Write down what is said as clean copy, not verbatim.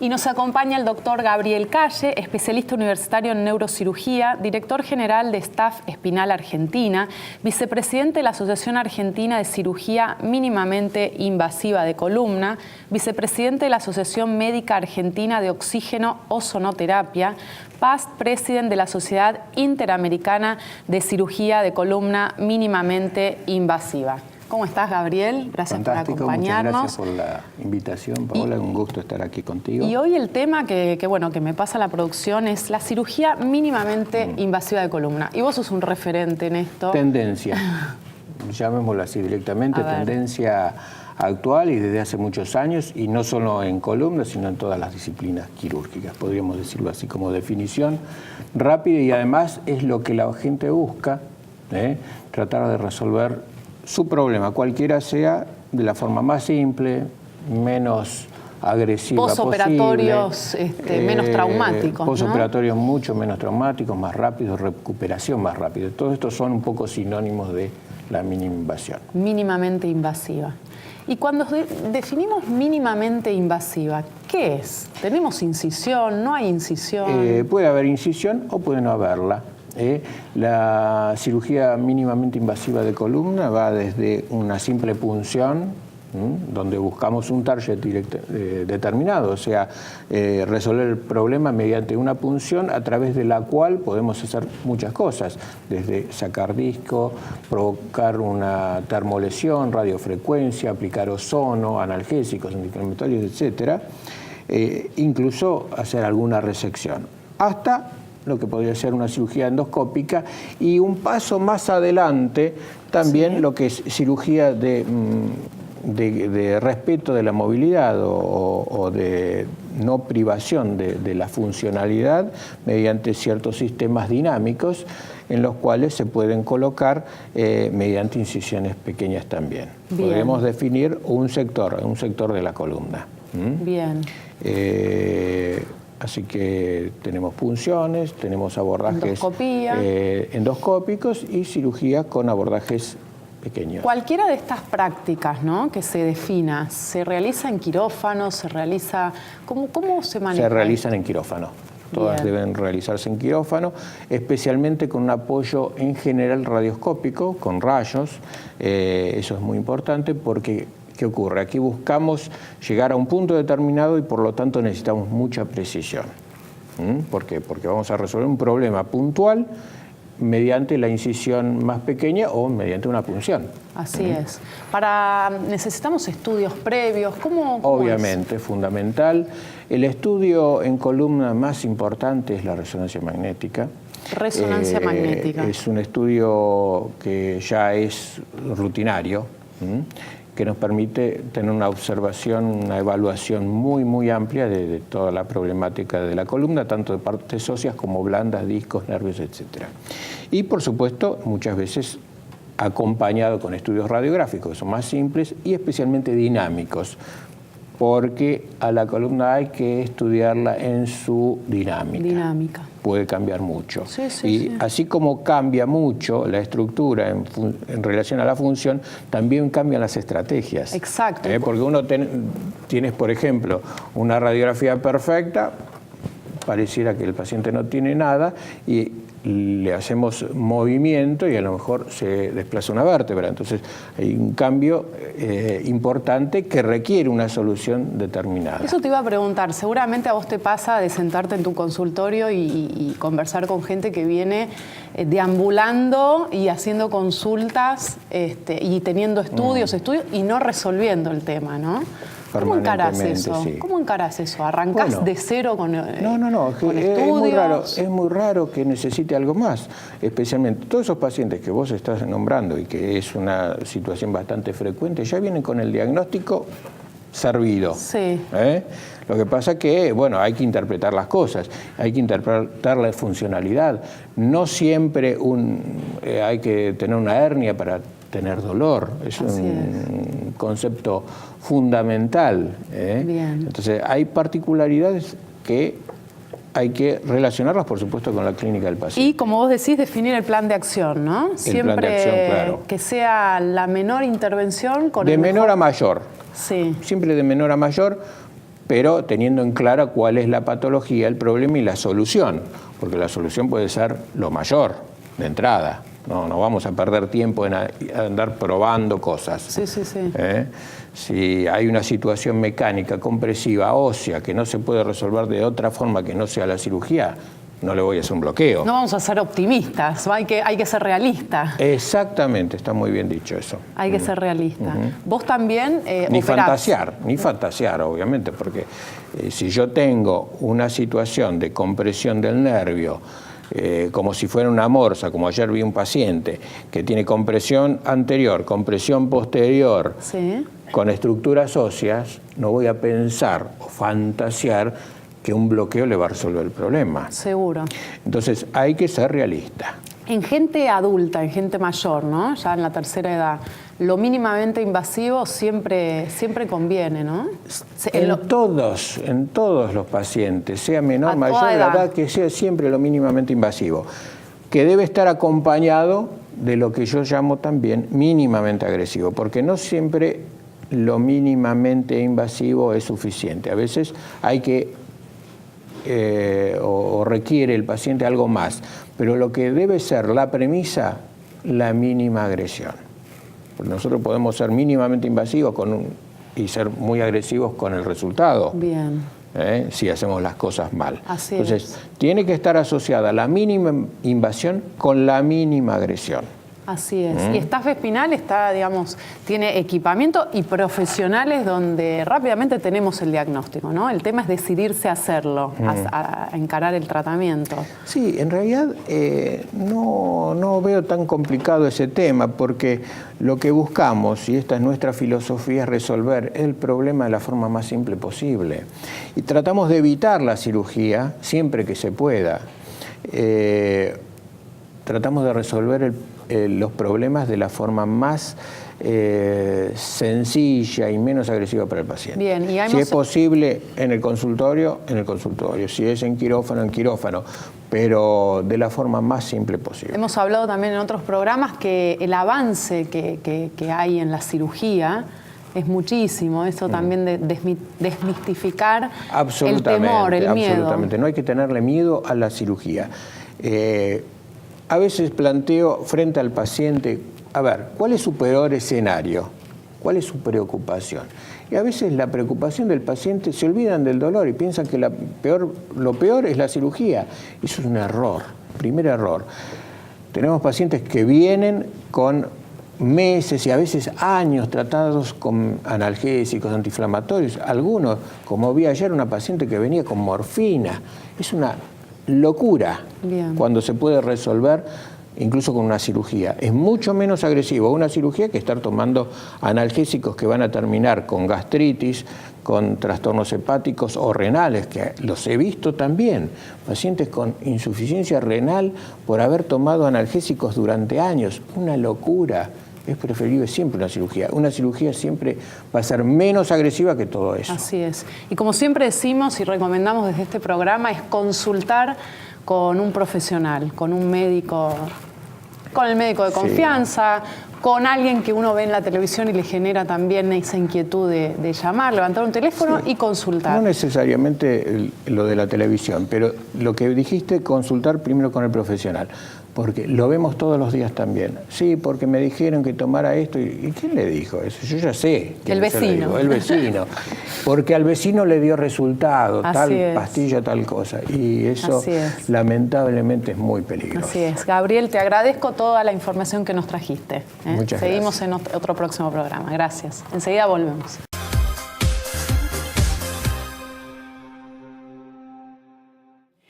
Y nos acompaña el doctor Gabriel Calle, especialista universitario en neurocirugía, director general de Staff Espinal Argentina, vicepresidente de la Asociación Argentina de Cirugía Mínimamente Invasiva de Columna, vicepresidente de la Asociación Médica Argentina de Oxígeno Ozonoterapia, past president de la Sociedad Interamericana de Cirugía de Columna Mínimamente Invasiva. ¿Cómo estás, Gabriel? Gracias Fantástico, por acompañarnos. Muchas gracias por la invitación, Paola. Un gusto estar aquí contigo. Y hoy el tema que me pasa la producción es la cirugía mínimamente invasiva de columna. Y vos sos un referente en esto. Tendencia, llamémoslo así directamente, tendencia actual y desde hace muchos años, y no solo en columna, sino en todas las disciplinas quirúrgicas, podríamos decirlo así como definición rápida, y además es lo que la gente busca, tratar de resolver su problema, cualquiera sea, de la forma más simple, menos agresiva posoperatorios, menos traumáticos. Posoperatorios mucho menos traumáticos, más rápidos, recuperación más rápida. Todos estos son un poco sinónimos de la mínima invasión. Mínimamente invasiva. Y cuando definimos mínimamente invasiva, ¿qué es? ¿Tenemos incisión? ¿No hay incisión? Puede haber incisión o puede no haberla. La cirugía mínimamente invasiva de columna va desde una simple punción, donde buscamos un target determinado, o sea, resolver el problema mediante una punción a través de la cual podemos hacer muchas cosas, desde sacar disco, provocar una termolesión, radiofrecuencia, aplicar ozono, analgésicos, antiinflamatorios, etcétera, incluso hacer alguna resección, hasta lo que podría ser una cirugía endoscópica, y un paso más adelante también lo que es cirugía de respeto de la movilidad o de no privación de la funcionalidad mediante ciertos sistemas dinámicos en los cuales se pueden colocar mediante incisiones pequeñas también. Bien. Podemos definir un sector de la columna. Bien. Así que tenemos punciones, tenemos abordajes endoscópicos y cirugía con abordajes pequeños. Cualquiera de estas prácticas, ¿no?, que se defina, ¿se realiza en quirófano? ¿Se realiza? ¿Cómo se maneja? Se realizan en quirófano. Todas deben realizarse en quirófano, especialmente con un apoyo en general radioscópico, con rayos. Eso es muy importante porque ¿qué ocurre? Aquí buscamos llegar a un punto determinado y por lo tanto necesitamos mucha precisión. ¿Por qué? Porque vamos a resolver un problema puntual mediante la incisión más pequeña o mediante una punción. Así es. ¿Necesitamos estudios previos? ¿Cómo Obviamente, es fundamental. El estudio en columna más importante es la resonancia magnética. Resonancia magnética. Es un estudio que ya es rutinario, que nos permite tener una observación, una evaluación muy amplia de toda la problemática de la columna, tanto de partes óseas como blandas, discos, nervios, etc. Y por supuesto, muchas veces acompañado con estudios radiográficos, que son más simples y especialmente dinámicos, porque a la columna hay que estudiarla en su dinámica. Puede cambiar mucho. Así como cambia mucho la estructura en relación a la función, también cambian las estrategias. Exacto. Porque uno tienes, por ejemplo, una radiografía perfecta, pareciera que el paciente no tiene nada, y le hacemos movimiento y a lo mejor se desplaza una vértebra. Entonces hay un cambio importante que requiere una solución determinada. Eso te iba a preguntar. Seguramente a vos te pasa de sentarte en tu consultorio y conversar con gente que viene deambulando y haciendo consultas y teniendo estudios y no resolviendo el tema, ¿no? ¿Cómo encarás eso? Sí. ¿Cómo encarás eso? ¿Arrancás de cero con estudios? Es muy raro que necesite algo más, especialmente todos esos pacientes que vos estás nombrando y que es una situación bastante frecuente, ya vienen con el diagnóstico servido. Sí. Lo que pasa es que, bueno, hay que interpretar las cosas, hay que interpretar la funcionalidad. No siempre hay que tener una hernia para tener dolor. Es un concepto fundamental. Bien. Entonces, hay particularidades que hay que relacionarlas, por supuesto, con la clínica del paciente. Y, como vos decís, definir el plan de acción, ¿no? Plan de acción, claro. Que sea la menor intervención con de menor a mayor. Sí. Siempre de menor a mayor, pero teniendo en clara cuál es la patología, el problema y la solución, porque la solución puede ser lo mayor de entrada. No vamos a perder tiempo en andar probando cosas. Sí, sí, sí. Si hay una situación mecánica, compresiva, ósea, que no se puede resolver de otra forma que no sea la cirugía, no le voy a hacer un bloqueo. No vamos a ser optimistas, hay que ser realistas. Exactamente, está muy bien dicho eso. Hay que ser realista. Vos también ni operás. fantasear, obviamente, porque si yo tengo una situación de compresión del nervio, como si fuera una morsa, como ayer vi un paciente que tiene compresión anterior, compresión posterior, Sí. con estructuras óseas, no voy a pensar o fantasear que un bloqueo le va a resolver el problema. Seguro. Entonces hay que ser realista. En gente adulta, en gente mayor, ¿no? Ya en la tercera edad, lo mínimamente invasivo siempre conviene, ¿no? En todos los pacientes, sea menor, A mayor, toda la edad. edad, que sea siempre lo mínimamente invasivo, que debe estar acompañado de lo que yo llamo también mínimamente agresivo, porque no siempre lo mínimamente invasivo es suficiente. A veces hay que o requiere el paciente algo más, pero lo que debe ser la premisa, la mínima agresión. Nosotros podemos ser mínimamente invasivos y ser muy agresivos con el resultado. Bien. Si hacemos las cosas mal. Así Entonces, tiene que estar asociada la mínima invasión con la mínima agresión. Así es. Y Staff Espinal está, digamos, tiene equipamiento y profesionales donde rápidamente tenemos el diagnóstico, ¿no? El tema es decidirse a hacerlo, a encarar el tratamiento. Sí, en realidad no veo tan complicado ese tema, porque lo que buscamos, y esta es nuestra filosofía, es resolver el problema de la forma más simple posible. Y tratamos de evitar la cirugía siempre que se pueda. Tratamos de resolver los problemas de la forma más sencilla y menos agresiva para el paciente. Bien, y si es posible en el consultorio, si es en quirófano, pero de la forma más simple posible. Hemos hablado también en otros programas que el avance que hay en la cirugía es muchísimo, eso también de desmistificar el temor, el miedo. Absolutamente, no hay que tenerle miedo a la cirugía. A veces planteo frente al paciente, a ver, ¿cuál es su peor escenario? ¿Cuál es su preocupación? Y a veces la preocupación del paciente, se olvidan del dolor y piensan que lo peor es la cirugía. Eso es un error, primer error. Tenemos pacientes que vienen con meses y a veces años tratados con analgésicos, antiinflamatorios. Algunos, como vi ayer, una paciente que venía con morfina. Es una locura. Bien. Cuando se puede resolver incluso con una cirugía. Es mucho menos agresivo una cirugía que estar tomando analgésicos que van a terminar con gastritis, con trastornos hepáticos o renales, que los he visto también. Pacientes con insuficiencia renal por haber tomado analgésicos durante años. Una locura. Es preferible siempre una cirugía. Una cirugía siempre va a ser menos agresiva que todo eso. Así es. Y como siempre decimos y recomendamos desde este programa, es consultar con un profesional, con un médico, con el médico de confianza, con alguien que uno ve en la televisión y le genera también esa inquietud de llamar, levantar un teléfono y consultar. No necesariamente lo de la televisión, pero lo que dijiste, consultar primero con el profesional. Porque lo vemos todos los días también. Sí, porque me dijeron que tomara esto. ¿Y quién le dijo eso? Yo ya sé. El vecino. El vecino. Porque al vecino le dio resultado, tal es. Pastilla, tal cosa. Y eso lamentablemente es muy peligroso. Así es. Gabriel, te agradezco toda la información que nos trajiste. Muchas gracias. Seguimos en otro próximo programa. Gracias. Enseguida volvemos.